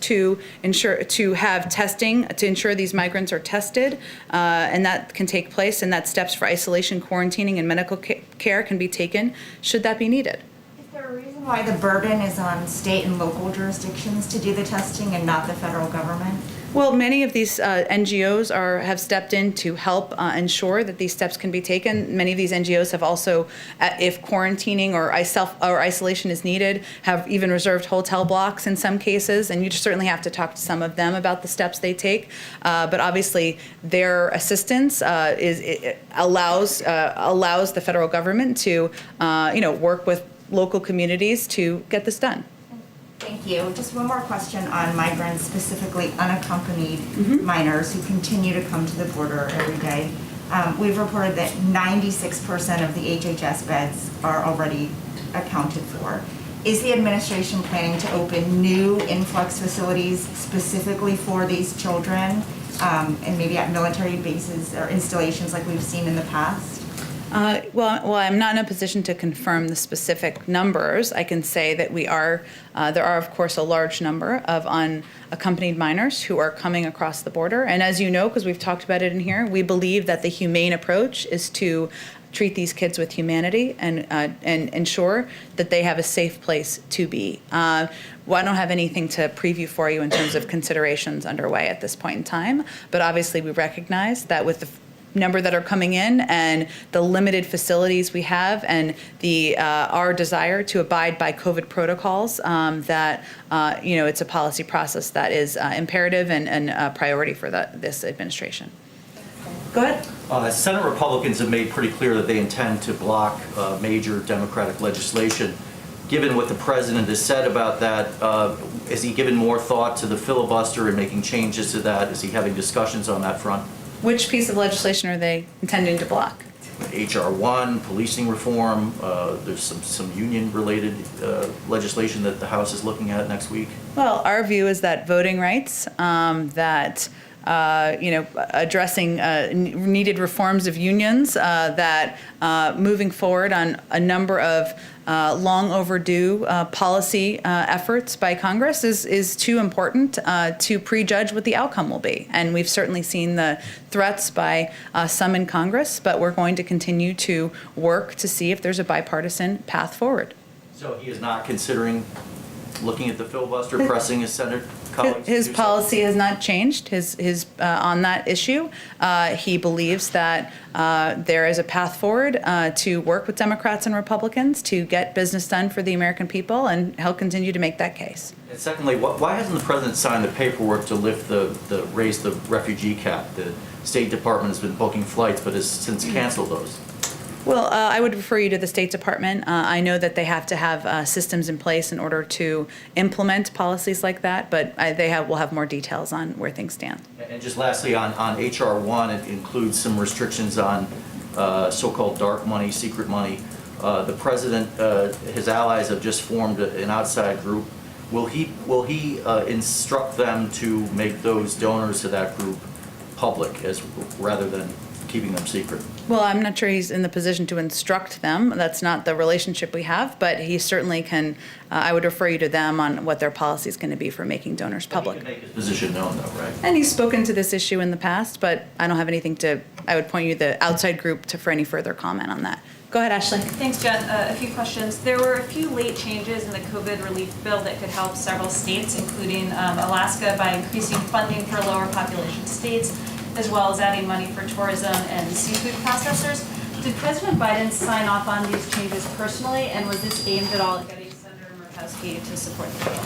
to have testing, to ensure these migrants are tested, and that can take place, and that steps for isolation, quarantining, and medical care can be taken should that be needed. Is there a reason why the burden is on state and local jurisdictions to do the testing and not the federal government? Well, many of these NGOs have stepped in to help ensure that these steps can be taken. Many of these NGOs have also, if quarantining or isolation is needed, have even reserved hotel blocks in some cases, and you certainly have to talk to some of them about the steps they take. But obviously, their assistance allows the federal government to, work with local communities to get this done. Thank you. Just one more question on migrants, specifically unaccompanied minors who continue to come to the border every day. We've reported that 96% of the HHS beds are already accounted for. Is the administration planning to open new influx facilities specifically for these children, and maybe at military bases or installations like we've seen in the past? Well, I'm not in a position to confirm the specific numbers. I can say that there are, of course, a large number of unaccompanied minors who are coming across the border. And as you know, because we've talked about it in here, we believe that the humane approach is to treat these kids with humanity and ensure that they have a safe place to be. Well, I don't have anything to preview for you in terms of considerations underway at this point in time, but obviously we recognize that with the number that are coming in and the limited facilities we have and our desire to abide by COVID protocols, that it's a policy process that is imperative and a priority for this administration. Go ahead. Senate Republicans have made pretty clear that they intend to block major Democratic legislation. Given what the president has said about that, has he given more thought to the filibuster and making changes to that? Is he having discussions on that front? Which piece of legislation are they intending to block? HR 1, policing reform, there's some union-related legislation that the House is looking at next week. Well, our view is that voting rights, addressing needed reforms of unions, that moving forward on a number of long overdue policy efforts by Congress is too important to prejudge what the outcome will be. And we've certainly seen the threats by some in Congress, but we're going to continue to work to see if there's a bipartisan path forward. So he is not considering looking at the filibuster, pressing his Senate colleagues? His policy has not changed. His on that issue, he believes that there is a path forward to work with Democrats and Republicans to get business done for the American people, and he'll continue to make that case. And secondly, why hasn't the president signed the paperwork to lift raise the refugee cap? The State Department has been booking flights, but has since canceled those. Well, I would refer you to the State Department. I know that they have to have systems in place in order to implement policies like that, but will have more details on where things stand. And just lastly, on HR 1, it includes some restrictions on so-called dark money, secret money. The president, his allies have just formed an outside group. Will he instruct them to make those donors to that group public rather than keeping them secret? Well, I'm not sure he's in the position to instruct them. That's not the relationship we have, but he certainly can, I would refer you to them on what their policy is going to be for making donors He public. can make his position known though, right? And he's spoken to this issue in the past, but I don't have anything to, I would point you to the outside group for any further comment on that. Go ahead, Ashley. Thanks, Jen. A few questions. There were a few late changes in the COVID relief bill that could help several states, including Alaska, by increasing funding for lower population states, as well as adding money for tourism and seafood processors. Did President Biden sign off on these changes personally, and was this aimed at all at getting Senator Murkowski to support the bill?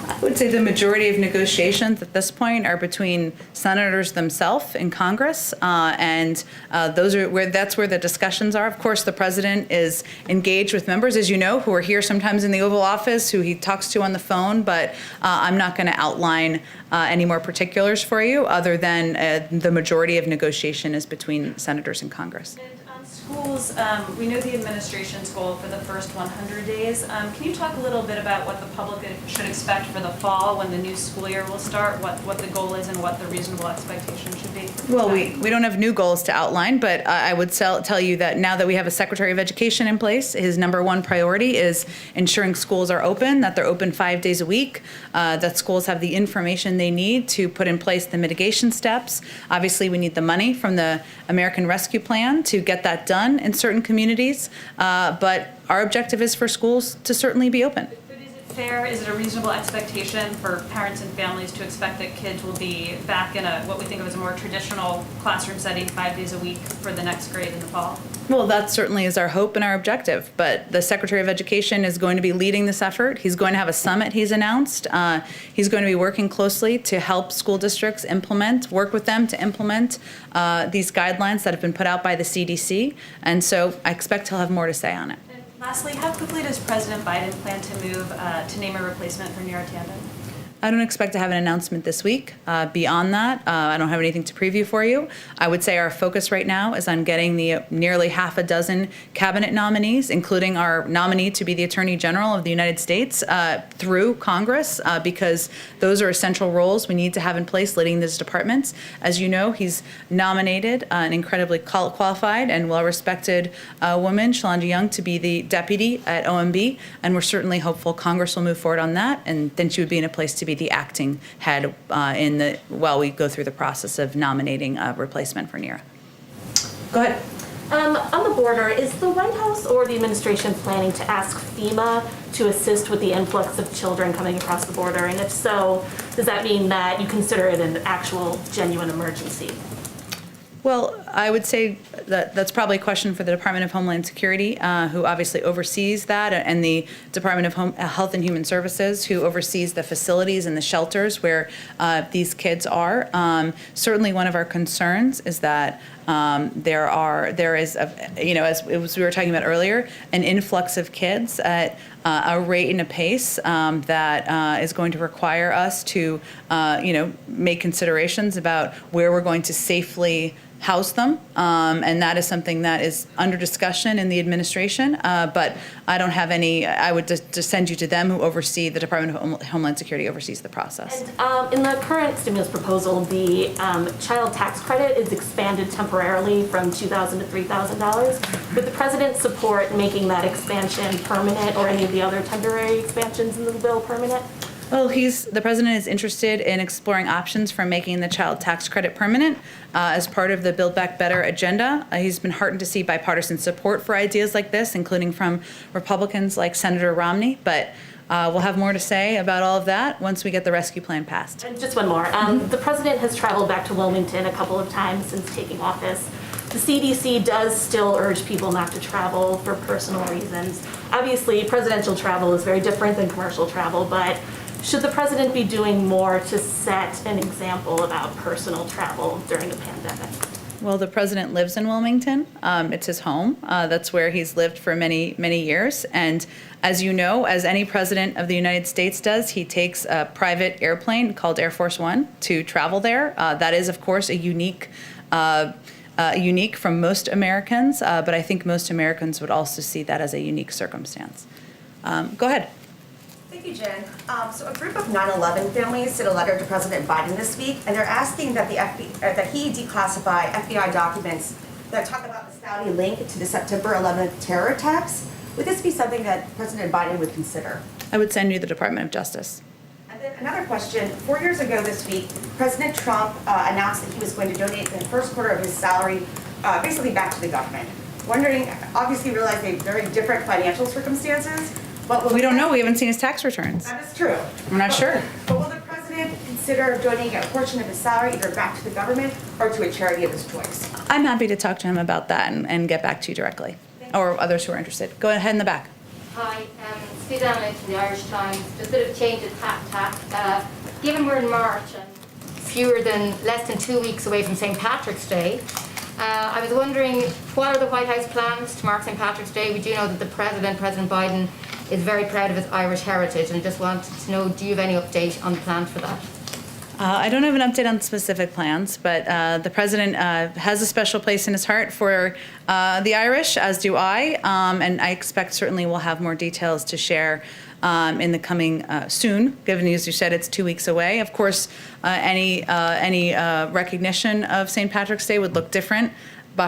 I would say the majority of negotiations at this point are between senators themselves in Congress, and that's where the discussions are. Of course, the president is engaged with members, as you know, who are here sometimes in the Oval Office, who he talks to on the phone, but I'm not going to outline any more particulars for you other than the majority of negotiation is between senators in Congress. And on schools, we know the administration's goal for the first 100 days. Can you talk a little bit about what the public should expect for the fall when the new school year will start, what the goal is and what the reasonable expectation should be? Well, we don't have new goals to outline, but I would tell you that now that we have a Secretary of Education in place, his number one priority is ensuring schools are open, that they're open 5 days a week, that schools have the information they need to put in place the mitigation steps. Obviously, we need the money from the American Rescue Plan to get that done in certain communities, but our objective is for schools to certainly be open. Fair? Is it a reasonable expectation for parents and families to expect that kids will be back in what we think of as a more traditional classroom setting 5 days a week for the next grade in the fall? Well, that certainly is our hope and our objective, but the Secretary of Education is going to be leading this effort. He's going to have a summit he's announced. He's going to be working closely to help school districts work with them to implement these guidelines that have been put out by the CDC, and so I expect he'll have more to say on it. Lastly, how quickly does President Biden plan to move to name a replacement for Neera Tanden? I don't expect to have an announcement this week. Beyond that, I don't have anything to preview for you. I would say our focus right now is on getting the nearly half a dozen cabinet nominees, including our nominee to be the Attorney General of the United States, through Congress, because those are essential roles we need to have in place leading these departments. As you know, he's nominated an incredibly qualified and well-respected woman, Shalanda Young, to be the deputy at OMB, and we're certainly hopeful Congress will move forward on that, and then she would be in a place to be the acting head while we go through the process of nominating a replacement for Neera. Go ahead. On the border, is the White House or the administration planning to ask FEMA to assist with the influx of children coming across the border? And if so, does that mean that you consider it an actual genuine emergency? Well, I would say that that's probably a question for the Department of Homeland Security, who obviously oversees that, and the Department of Health and Human Services, who oversees the facilities and the shelters where these kids are. Certainly, one of our concerns is that there is, as we were talking about earlier, an influx of kids at a rate and a pace that is going to require us to, make considerations about where we're going to safely house them, and that is something that is under discussion in the administration, but I don't have any. I would just send you to them, who oversee the Department of Homeland Security, oversees the process. And in the current stimulus proposal, the child tax credit is expanded temporarily from $2,000 to $3,000. Would the president's support making that expansion permanent, or any of the other temporary expansions in the bill permanent? Well, the president is interested in exploring options for making the child tax credit permanent as part of the Build Back Better agenda. He's been heartened to see bipartisan support for ideas like this, including from Republicans like Senator Romney. But we'll have more to say about all of that once we get the rescue plan passed. And just one more. The president has traveled back to Wilmington a couple of times since taking office. The CDC does still urge people not to travel for personal reasons. Obviously, presidential travel is very different than commercial travel, but should the president be doing more to set an example about personal travel during the pandemic? Well, the president lives in Wilmington. It's his home. That's where he's lived for many, many years. And as you know, as any president of the United States does, he takes a private airplane called Air Force One to travel there. That is, of course, a unique from most Americans, but I think most Americans would also see that as a unique circumstance. Go ahead. Thank you, Jen. So a group of 9/11 families sent a letter to President Biden this week, and they're asking that that he declassify FBI documents that talk about the Saudi link to the September 11th terror attacks. Would this be something that President Biden would consider? I would send you the Department of Justice. And then another question. 4 years ago this week, President Trump announced that he was going to donate the first quarter of his salary basically back to the government. Wondering, obviously realize they have very different financial circumstances, but will We don't know. We haven't seen his tax returns. That is true. We're not sure. But will the president consider donating a portion of his salary either back to the government or to a charity of his choice? I'm happy to talk to him about that and get back to you directly, or others who are interested. Go ahead in the back. Hi, Sue Donnelly from the Irish Times. Just a bit of change of tack. Given we're in March and less than 2 weeks away from St. Patrick's Day, I was wondering, what are the White House plans to mark St. Patrick's Day? We do know that President Biden, is very proud of his Irish heritage, and just wanted to know, do you have any update on the plans for that? I don't have an update on specific plans, but the president has a special place in his heart for the Irish, as do I, and I expect certainly we'll have more details to share in the coming soon, given as you said it's 2 weeks away. Of course, any recognition of St. Patrick's Day would look different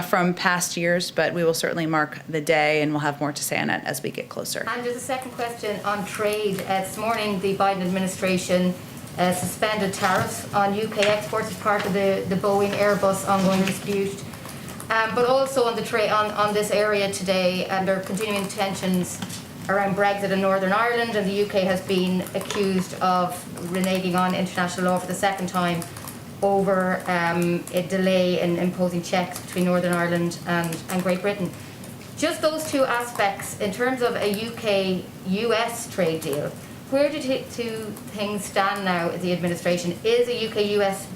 from past years, but we will certainly mark the day, and we'll have more to say on it as we get closer. And just a second question on trade. This morning, the Biden administration suspended tariffs on UK exports as part of the Boeing Airbus ongoing dispute. But also on the on this area today, and there are continuing tensions around Brexit in Northern Ireland, and the UK has been accused of reneging on international law for the second time over a delay in imposing checks between Northern Ireland and Great Britain. Just those two aspects, in terms of a UK-US trade deal, where do things stand now at the administration? Is a UK-US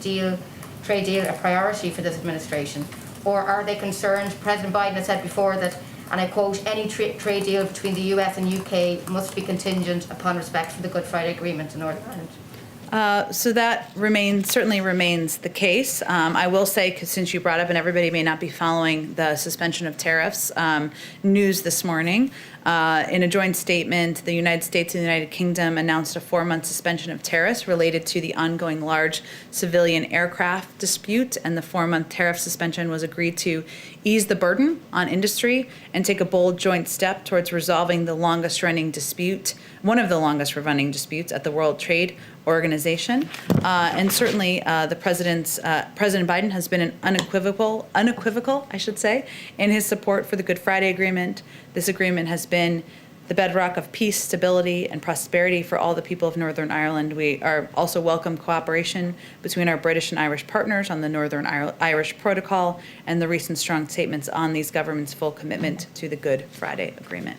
trade deal a priority for this administration? Or are they concerned? President Biden has said before that, and I quote, any trade deal between the US and UK must be contingent upon respect for the Good Friday Agreement in Northern Ireland. So that certainly remains the case. I will say, 'cause since you brought up, and everybody may not be following the suspension of tariffs news this morning, in a joint statement, the United States and the United Kingdom announced a 4-month suspension of tariffs related to the ongoing large civilian aircraft dispute, and the 4-month tariff suspension was agreed to ease the burden on industry and take a bold joint step towards resolving the longest-running dispute, one of the longest-running disputes at the World Trade Organization. And certainly President Biden has been unequivocal, I should say, in his support for the Good Friday Agreement. This agreement has been the bedrock of peace, stability, and prosperity for all the people of Northern Ireland. We are also welcome cooperation between our British and Irish partners on the Northern Irish Protocol and the recent strong statements on these governments' full commitment to the Good Friday Agreement.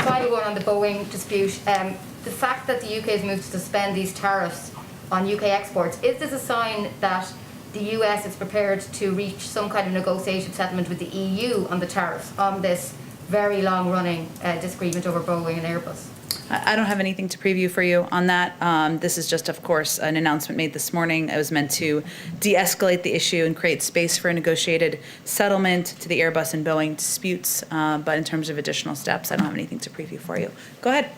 Final one on the Boeing dispute. The fact that the UK has moved to suspend these tariffs on UK exports, is this a sign that the US is prepared to reach some kind of negotiated settlement with the EU on the tariffs on this very long-running disagreement over Boeing and Airbus? I don't have anything to preview for you on that. This is just, of course, an announcement made this morning. It was meant to de-escalate the issue and create space for a negotiated settlement to the Airbus and Boeing disputes. But in terms of additional steps, I don't have anything to preview for you. Go ahead.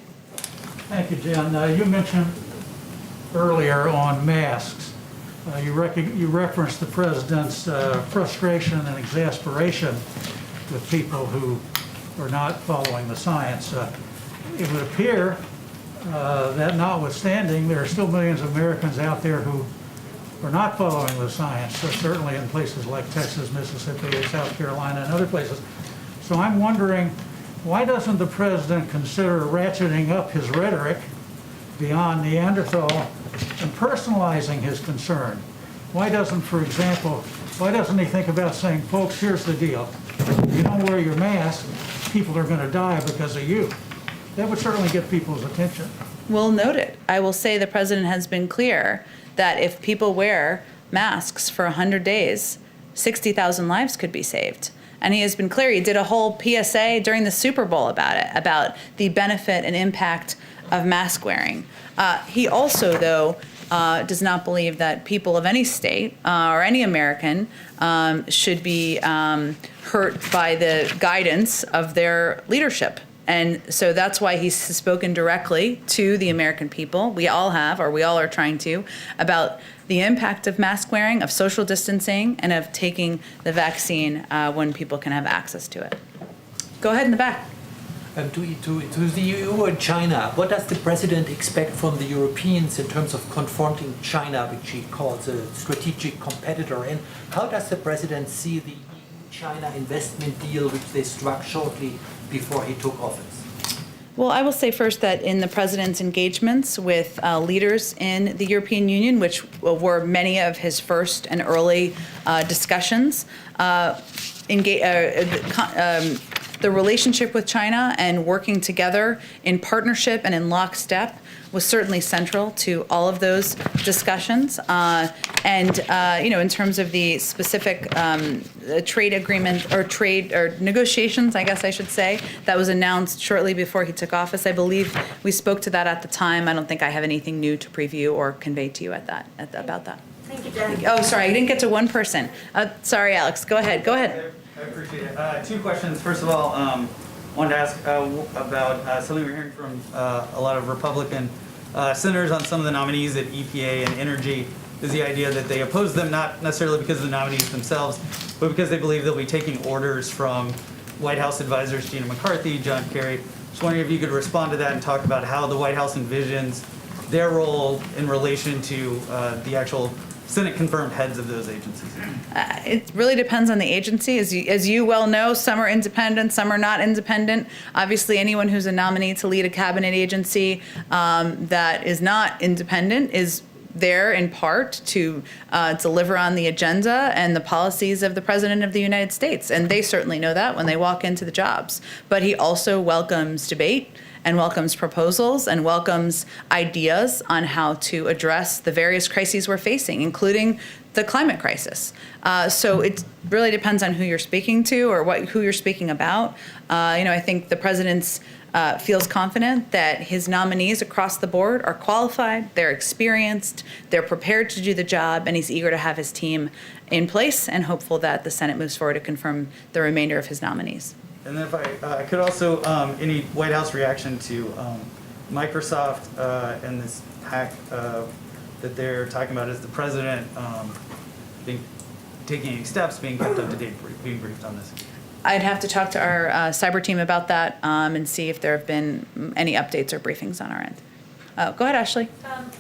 Thank you, Jen. You mentioned earlier on masks. You referenced the president's frustration and exasperation with people who are not following the science. It would appear that notwithstanding, there are still millions of Americans out there who are not following the science, certainly in places like Texas, Mississippi, South Carolina, and other places. So I'm wondering, why doesn't the president consider ratcheting up his rhetoric beyond Neanderthal and personalizing his concern? Why doesn't he think about saying, folks, here's the deal. If you don't wear your mask, people are going to die because of you. That would certainly get people's attention. Well noted. I will say the president has been clear that if people wear masks for 100 days, 60,000 lives could be saved. And he has been clear. He did a whole PSA during the Super Bowl about it, about the benefit and impact of mask wearing. He also, though, does not believe that people of any state or any American should be hurt by the guidance of their leadership. And so that's why he's spoken directly to the American people. We all have, or we all are trying to, about the impact of mask wearing, of social distancing, and of taking the vaccine when people can have access to it. Go ahead in the back. To the EU and China, what does the President expect from the Europeans in terms of confronting China, which he calls a strategic competitor? And how does the President see the EU-China investment deal which they struck shortly before he took office? Well, I will say first that in the President's engagements with leaders in the European Union, which were many of his first and early discussions, the relationship with China and working together in partnership and in lockstep was certainly central to all of those discussions. In terms of the specific trade agreement or negotiations, I guess I should say, that was announced shortly before he took office, I believe we spoke to that at the time. I don't think I have anything new to preview or convey to you about that. Thank you, Jen. Oh, sorry, I didn't get to one person. Sorry, Alex, go ahead. I appreciate it. Two questions. First of all, wanted to ask about something we're hearing from a lot of Republican senators on some of the nominees at EPA and Energy, is the idea that they oppose them not necessarily because of the nominees themselves, but because they believe they'll be taking orders from White House advisors Gina McCarthy, John Kerry. Just wondering if you could respond to that and talk about how the White House envisions their role in relation to the actual Senate-confirmed heads of those agencies. It really depends on the agency. As you well know, some are independent, some are not independent. Obviously, anyone who's a nominee to lead a cabinet agency that is not independent is there in part to deliver on the agenda and the policies of the President of the United States. And they certainly know that when they walk into the jobs. But he also welcomes debate and welcomes proposals and welcomes ideas on how to address the various crises we're facing, including the climate crisis. So it really depends on who you're speaking to or who you're speaking about. I think the President feels confident that his nominees across the board are qualified, they're experienced, they're prepared to do the job, and he's eager to have his team in place and hopeful that the Senate moves forward to confirm the remainder of his nominees. And then if I could also, any White House reaction to Microsoft and this hack that they're talking about, is the President taking any steps, being kept up to date, being briefed on this? I'd have to talk to our cyber team about that and see if there have been any updates or briefings on our end. Go ahead, Ashley.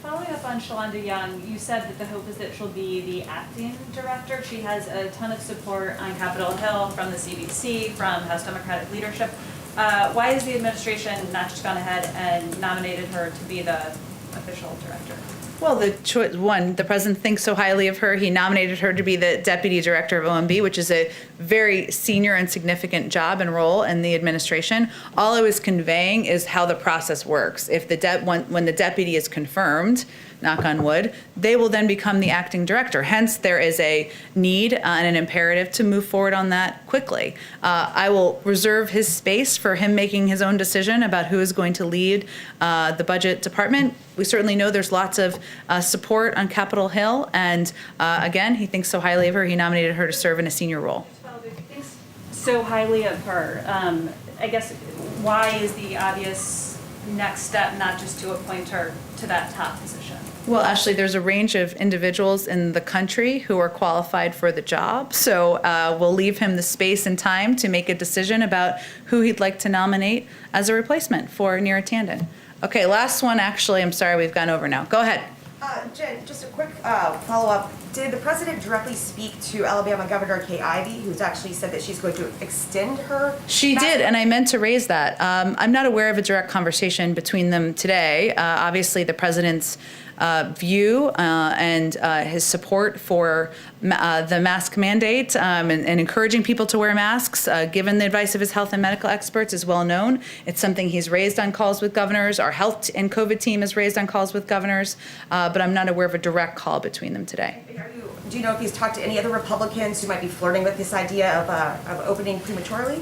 Following up on Shalonda Young, you said that the hope is that she'll be the acting director. She has a ton of support on Capitol Hill from the CBC, from House Democratic leadership. Why has the administration not just gone ahead and nominated her to be the official director? Well, the President thinks so highly of her. He nominated her to be the deputy director of OMB, which is a very senior and significant job and role in the administration. All I was conveying is how the process works. If when the deputy is confirmed, knock on wood, they will then become the acting director. Hence, there is a need and an imperative to move forward on that quickly. I will reserve his space for him making his own decision about who is going to lead the budget department. We certainly know there's lots of support on Capitol Hill, and again, he thinks so highly of her, he nominated her to serve in a senior role. Well, he thinks so highly of her. I guess, why is the obvious next step not just to appoint her to that top position? Well, Ashley, there's a range of individuals in the country who are qualified for the job, so we'll leave him the space and time to make a decision about who he'd like to nominate as a replacement for Neera Tanden. Okay, last one, actually. I'm sorry, we've gone over now. Go ahead. Jen, just a quick follow-up. Did the president directly speak to Alabama Governor Kay Ivey, who's actually said that she's going to extend her? She did, and I meant to raise that. I'm not aware of a direct conversation between them today. Obviously, the president's view and his support for the mask mandate and encouraging people to wear masks, given the advice of his health and medical experts, is well known. It's something he's raised on calls with governors. Our health and COVID team has raised on calls with governors, but I'm not aware of a direct call between them today. Do you know if he's talked to any other Republicans who might be flirting with this idea of opening prematurely?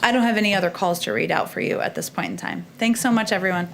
I don't have any other calls to read out for you at this point in time. Thanks so much, everyone.